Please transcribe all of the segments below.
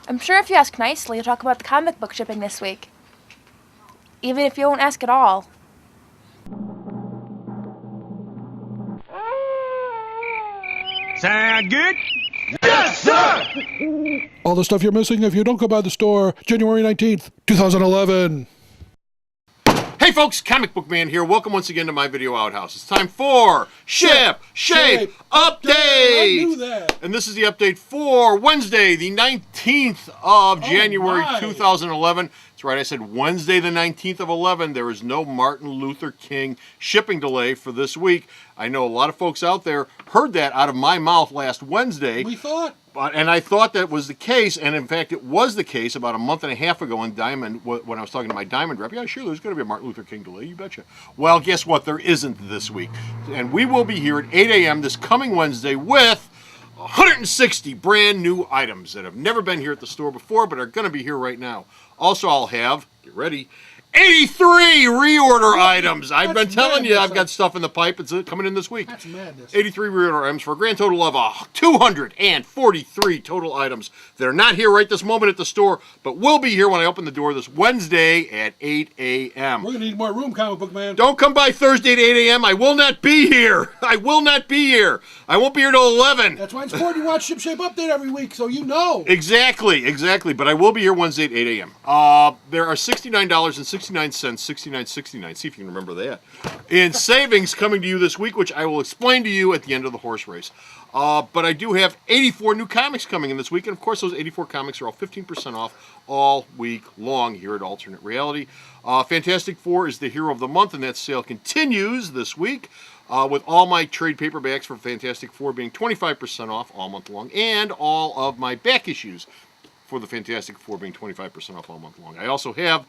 I'm sure if you ask nicely, you'll talk about the comic book shipping this week. Even if you won't ask at all. Sound good? Yes, sir! All the stuff you're missing if you don't go by the store, January 19th, 2011. Hey folks, Comic Book Man here. Welcome once again to my video outhouse. It's time for Shipshape Update! I knew that. And this is the update for Wednesday, the 19th of January, 2011. That's right, I said Wednesday the 19th of 11. There is no Martin Luther King shipping delay for this week. I know a lot of folks out there heard that out of my mouth last Wednesday. We thought. And I thought that was the case, and in fact it was the case about a month and a half ago in Diamond, when I was talking to my Diamond rep. Yeah, sure, there's going to be a Martin Luther King delay, you betcha. Well, guess what? There isn't this week. And we will be here at 8 a.m. this coming Wednesday with 160 brand new items that have never been here at the store before, but are going to be here right now. Also, I'll have, get ready, 83 reorder items. I've been telling you I've got stuff in the pipe. It's coming in this week. That's madness. 83 reorder items for a grand total of 243 total items that are not here right this moment at the store, but will be here when I open the door this Wednesday at 8 a.m. We're going to need more room, Comic Book Man. Don't come by Thursday at 8 a.m. I will not be here. I will not be here. I won't be here till 11. That's why it's important you watch Shipshape Update every week, so you know. Exactly. But I will be here Wednesday at 8 a.m. There are $69.69, 69.69. See if you can remember that. In savings coming to you this week, which I will explain to you at the end of the horse race. But I do have 84 new comics coming in this week, and of course those 84 comics are all 15% off all week long here at Alternate Reality. Fantastic Four is the hero of the month, and that sale continues this week. With all my trade paperbacks for Fantastic Four being 25% off all month long, and all of my back issues for the Fantastic Four being 25% off all month long. I also have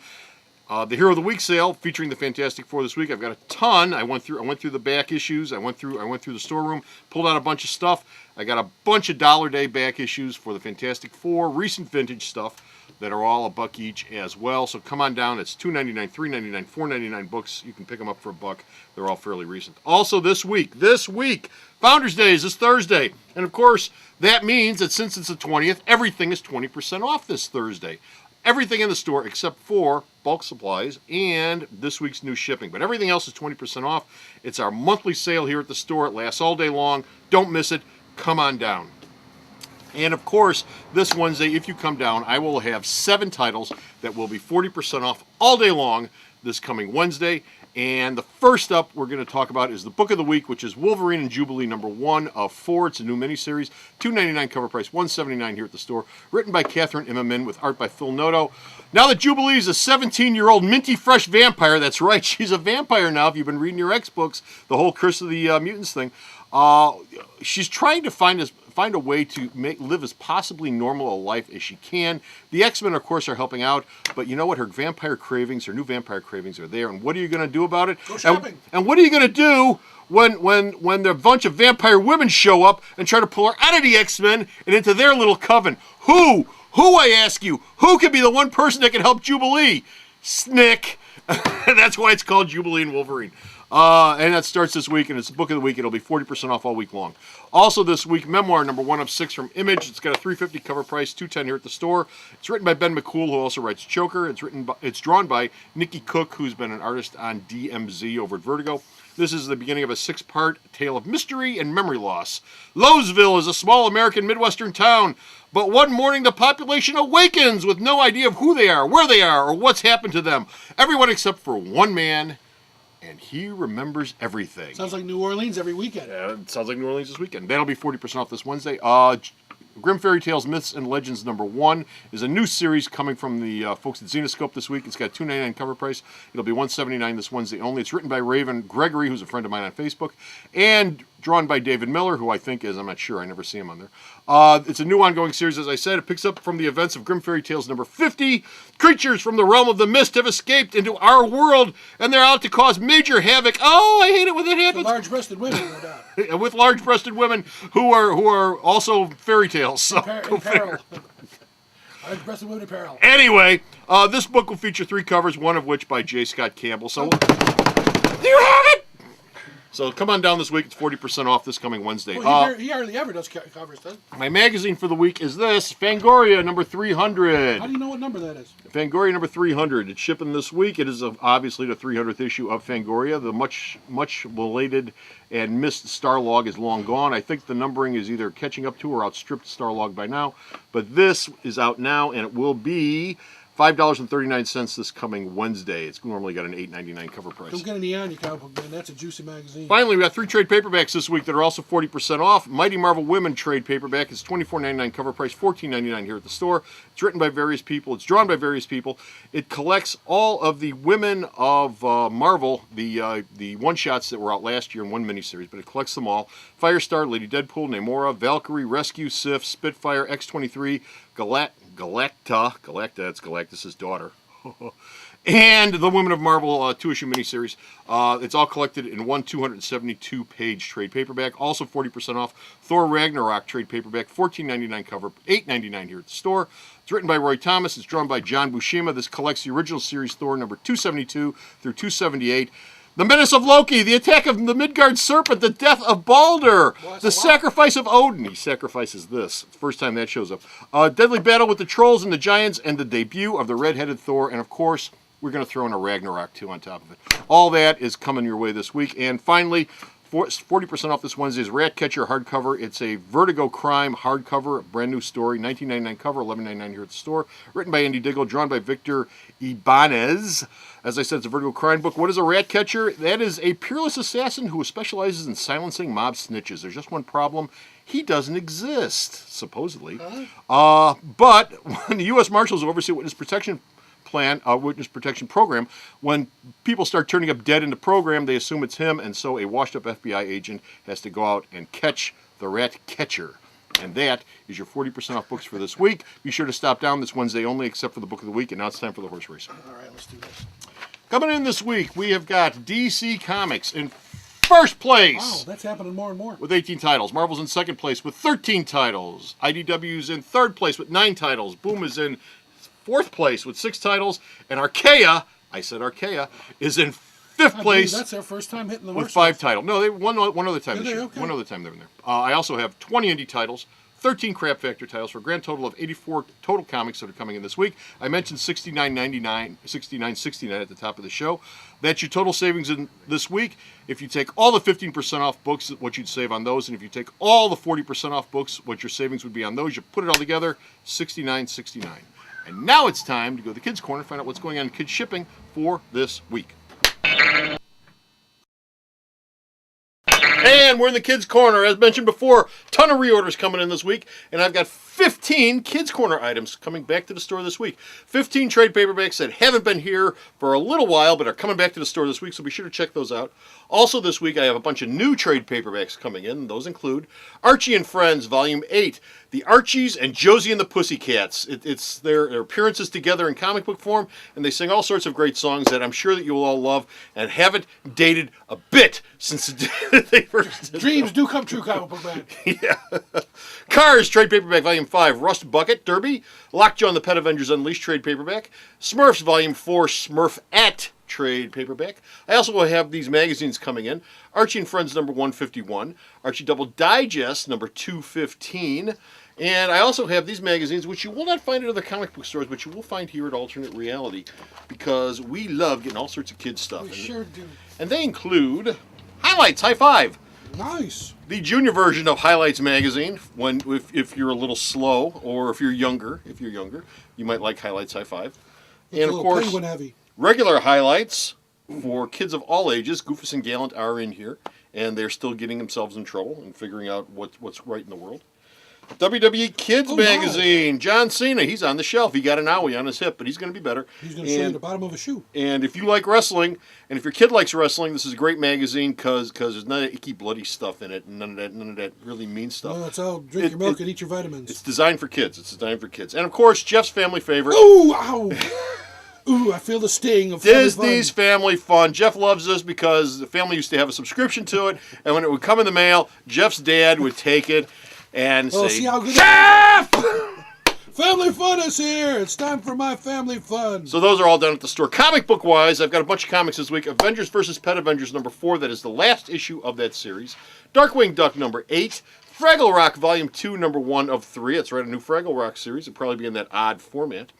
the Hero of the Week sale featuring the Fantastic Four this week. I've got a ton. I went through the back issues. I went through the storeroom, pulled out a bunch of stuff. I got a bunch of Dollar Day back issues for the Fantastic Four, recent vintage stuff that are all $1 each as well. So come on down. It's $2.99, $3.99, $4.99 books. You can pick them up for $1. They're all fairly recent. Also this week, Founders Day is this Thursday. And of course, that means that since it's the 20th, everything is 20% off this Thursday. Everything in the store except for bulk supplies and this week's new shipping. But everything else is 20% off. It's our monthly sale here at the store. It lasts all day long. Don't miss it. Come on down. And of course, this Wednesday, if you come down, I will have 7 titles that will be 40% off all day long this coming Wednesday. And the first up we're going to talk about is the Book of the Week, which is Wolverine and Jubilee #1 of 4. It's a new miniseries, $2.99 cover price, $1.79 here at the store. Written by Catherine Immerman with art by Phil Noto. Now that Jubilee is a 17-year-old minty fresh vampire, that's right, she's a vampire now. If you've been reading your X books, the whole Curse of the Mutants thing, she's trying to find a way to live as possibly normal a life as she can. The X-Men, of course, are helping out, but you know what? Her new vampire cravings are there, and what are you going to do about it? Go shopping. And what are you going to do when the bunch of vampire women show up and try to pull her out of the X-Men and into their little coven? Who, I ask you, who could be the one person that can help Jubilee? Snick. That's why it's called Jubilee and Wolverine. And that starts this week, and it's the Book of the Week. It'll be 40% off all week long. Also this week, Memoir #1 of 6 from Image. It's got a $3.50 cover price, $2.10 here at the store. It's written by Ben McCool, who also writes Choker. It's drawn by Nikki Cook, who's been an artist on DMZ over at Vertigo. This is the beginning of a 6-part tale of mystery and memory loss. Lowesville is a small American Midwestern town, but one morning the population awakens with no idea of who they are, where they are, or what's happened to them. Everyone except for one man, and he remembers everything. Sounds like New Orleans every weekend. Yeah, it sounds like New Orleans this weekend. That'll be 40% off this Wednesday. Grim Fairy Tales Myths and Legends #1 is a new series coming from the folks at Zenoscope this week. It's got $2.99 cover price. It'll be $1.79 this Wednesday only. It's written by Raven Gregory, who's a friend of mine on Facebook, and drawn by David Miller, who I think is, I'm not sure, I never see him on there. It's a new ongoing series, as I said. It picks up from the events of Grim Fairy Tales #50. Creatures from the realm of the mist have escaped into our world, and they're out to cause major havoc. Oh, I hate it when that happens. Large-breasted women, no doubt. With large-breasted women who are also fairy tales. So In peril. Large-breasted women in peril. Anyway, this book will feature 3 covers, one of which by J. Scott Campbell. So there you have it. So come on down this week. It's 40% off this coming Wednesday. Well, he hardly ever does covers, does he? My magazine for the week is this, Fangoria number 300. How do you know what number that is? Fangoria number 300. It's shipping this week. It is obviously the 300th issue of Fangoria. The much belated and missed Starlog is long gone. I think the numbering is either catching up to or outstripped Starlog by now. But this is out now, and it will be $5.39 this coming Wednesday. It's normally got an $8.99 cover price. Don't get any on you, comic book man. That's a juicy magazine. Finally, we got 3 trade paperbacks this week that are also 40% off. Mighty Marvel Women trade paperback is $24.99 cover price, $14.99 here at the store. It's written by various people. It's drawn by various people. It collects all of the women of Marvel, the one-shots that were out last year in one miniseries, but it collects them all. Firestar, Lady Deadpool, Namora, Valkyrie, Rescue, Sif, Spitfire, X-23, Galacta, it's Galactus' daughter, and the Women of Marvel 2-issue miniseries. It's all collected in one 272-page trade paperback. Also 40% off. Thor Ragnarok trade paperback, $14.99 cover, $8.99 here at the store. It's written by Roy Thomas. It's drawn by John Buscema. This collects the original series Thor number 272 through 278. The Menace of Loki, the attack of the Midgard Serpent, the death of Balder, the sacrifice of Odin. He sacrifices this. It's the first time that shows up. Deadly battle with the trolls and the giants, and the debut of the red-headed Thor. And, of course, we're going to throw in a Ragnarok, too, on top of it. All that is coming your way this week. And, finally, 40% off this Wednesday's Ratcatcher hardcover. It's a Vertigo Crime hardcover, brand new story, $19.99 cover, $11.99 here at the store. Written by Andy Diggle, drawn by Victor Ibanez. As I said, it's a Vertigo Crime book. What is a Ratcatcher? That is a peerless assassin who specializes in silencing mob snitches. There's just one problem. He doesn't exist, supposedly. But when the U.S. Marshals oversee witness protection program, when people start turning up dead in the program, they assume it's him, and so a washed-up FBI agent has to go out and catch the rat catcher. And that is your 40% off books for this week. Be sure to stop down this Wednesday only, except for the book of the week, and now it's time for the horse race. All right, let's do this. Coming in this week, we have got DC Comics in first place. Wow, that's happening more and more. With 18 titles. Marvel's in second place with 13 titles. IDW's in third place with 9 titles. Boom is in fourth place with 6 titles. And Archaea, I said Archaea, is in fifth place. That's their first time hitting the with horse 5 titles. No, they one other time this year. Okay. One other time they were in there. I also have 20 indie titles, 13 Crap Factor titles for a grand total of 84 total comics that are coming in this week. I mentioned $69.69 at the top of the show. That's your total savings in this week. If you take all the 15% off books, what you'd save on those, and if you take all the 40% off books, what your savings would be on those, you put it all together, $69.69. And now it's time to go to the Kids Corner and find out what's going on in kids shipping for this week. And we're in the Kids Corner. As mentioned before, ton of reorders coming in this week. And I've got 15 Kids Corner items coming back to the store this week. 15 trade paperbacks that haven't been here for a little while, but are coming back to the store this week, so be sure to check those out. Also this week, I have a bunch of new trade paperbacks coming in. Those include Archie and Friends, Volume 8, The Archies and Josie and the Pussycats. It's their appearances together in comic book form, and they sing all sorts of great songs that I'm sure that you will all love and haven't dated a bit since they first did. Dreams do come true, comic book man. Yeah. Cars, trade paperback, Volume 5, Rust Bucket, Derby, Lockjaw and the Pet Avengers Unleashed, trade paperback, Smurfs, Volume 4, Smurfette, trade paperback. I also will have these magazines coming in. Archie and Friends number 151, Archie Double Digest number 215, and I also have these magazines, which you will not find at other comic book stores, but you will find here at Alternate Reality, because we love getting all sorts of kids stuff. We sure do. And they include Highlights, High Five. Nice. The junior version of Highlights magazine, if you're a little slow, or if you're younger, you might like Highlights High Five. It's and a of course, penguin heavy. Regular Highlights for kids of all ages. Goofus and Gallant are in here, and they're still getting themselves in trouble and figuring out what's right in the world. WWE Kids magazine. Wow. John Cena, he's on the shelf. He got an owie on his hip, but he's going to be better. He's going to show you the bottom of a shoe. And if you like wrestling, and if your kid likes wrestling, this is a great magazine because there's none of that icky, bloody stuff in it, and none of that really mean stuff. No, it's all drink your milk and eat your vitamins. It's designed for kids. And of course, Jeff's family favorite. Ooh, ow! Ooh, I feel the sting of Disney's Family Fun. Jeff loves this because the family used to have a subscription to it, and when it would come in the mail, Jeff's dad would take it and say, see how good Jeff! Family fun is here. It's time for my family fun. So those are all done at the store. Comic book wise, I've got a bunch of comics this week. Avengers vs. Pet Avengers number 4. That is the last issue of that series. Darkwing Duck number 8. Fraggle Rock Volume 2 number 1 of 3. That's right, a new Fraggle Rock series. It'll probably be in that odd format.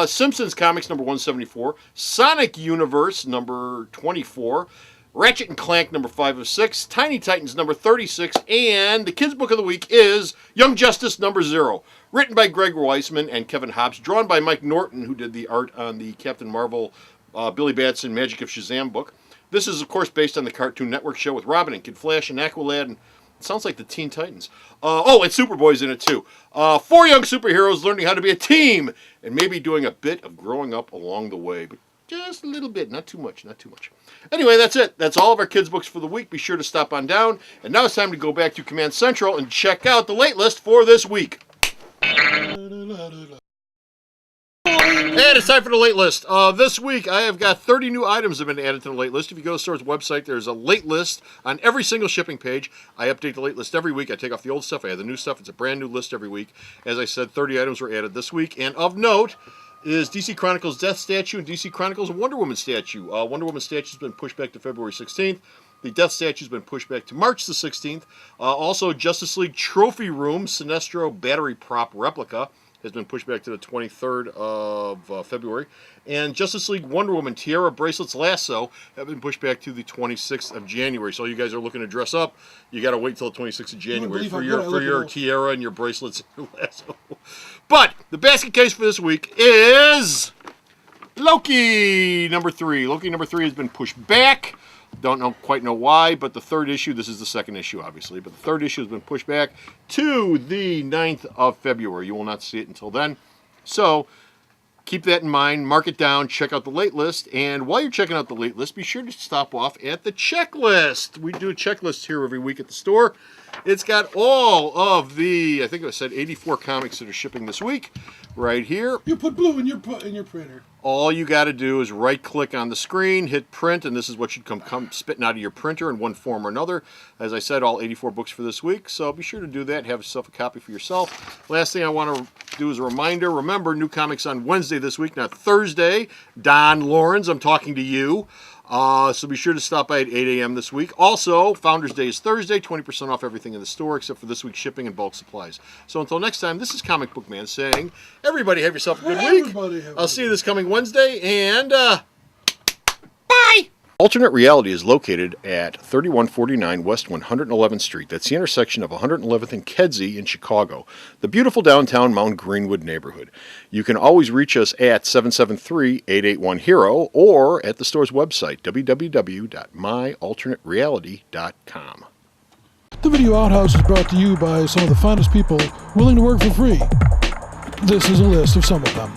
Simpsons Comics number 174. Sonic Universe number 24. Ratchet and Clank number 5 of 6. Tiny Titans number 36. And the kids' book of the week is Young Justice number 0. Written by Greg Weisman and Kevin Hobbs. Drawn by Mike Norton, who did the art on the Captain Marvel, Billy Batson Magic of Shazam book. This is, of course, based on the Cartoon Network show with Robin and Kid Flash and Aqualad. And it sounds like the Teen Titans. And Superboy's in it, too. 4 young superheroes learning how to be a team and maybe doing a bit of growing up along the way. But just a little bit, not too much, not too much. Anyway, that's it. That's all of our kids' books for the week. Be sure to stop on down. And now it's time to go back to Command Central and check out the late list for this week. And it's time for the late list. This week, I have got 30 new items that have been added to the late list. If you go to the store's website, there's a late list on every single shipping page. I update the late list every week. I take off the old stuff. I add the new stuff. It's a brand new list every week. As I said, 30 items were added this week. And of note is DC Chronicles Death Statue and DC Chronicles Wonder Woman Statue. Wonder Woman Statue has been pushed back to February 16th. The Death Statue has been pushed back to March the 16th. Also, Justice League Trophy Room Sinestro Battery Prop Replica has been pushed back to the 23rd of February. And Justice League Wonder Woman Tiara Bracelets Lasso have been pushed back to the 26th of January. So you guys are looking to dress up, you got to wait till the 26th of January for your tiara and your bracelets and your lasso. But the basket case for this week is Loki number 3. Loki number 3 has been pushed back. Don't quite know why, but the third issue, this is the second issue, obviously, but the third issue has been pushed back to the 9th of February. You will not see it until then. So keep that in mind. Mark it down. Check out the late list. And while you're checking out the late list, be sure to stop off at the checklist. We do a checklist here every week at the store. It's got all of the, I think I said 84 comics that are shipping this week right here. You put blue in your printer. All you got to do is right-click on the screen, hit print, and this is what should come spitting out of your printer in one form or another. As I said, all 84 books for this week, so be sure to do that. Have yourself a copy for yourself. Last thing I want to do is a reminder. Remember, new comics on Wednesday this week, not Thursday. Don Lawrence, I'm talking to you. So be sure to stop by at 8 a.m. this week. Also, Founders Day is Thursday, 20% off everything in the store except for this week's shipping and bulk supplies. So until next time, this is Comic Book Man saying, everybody have yourself a good week. I'll see you this coming Wednesday, and bye! Alternate Reality is located at 3149 West 111th Street. That's the intersection of 111th and Kedzie in Chicago, the beautiful downtown Mount Greenwood neighborhood. You can always reach us at 773-881-HERO or at the store's website, www.myalternatereality.com. The Video Outhouse is brought to you by some of the finest people willing to work for free. This is a list of some of them.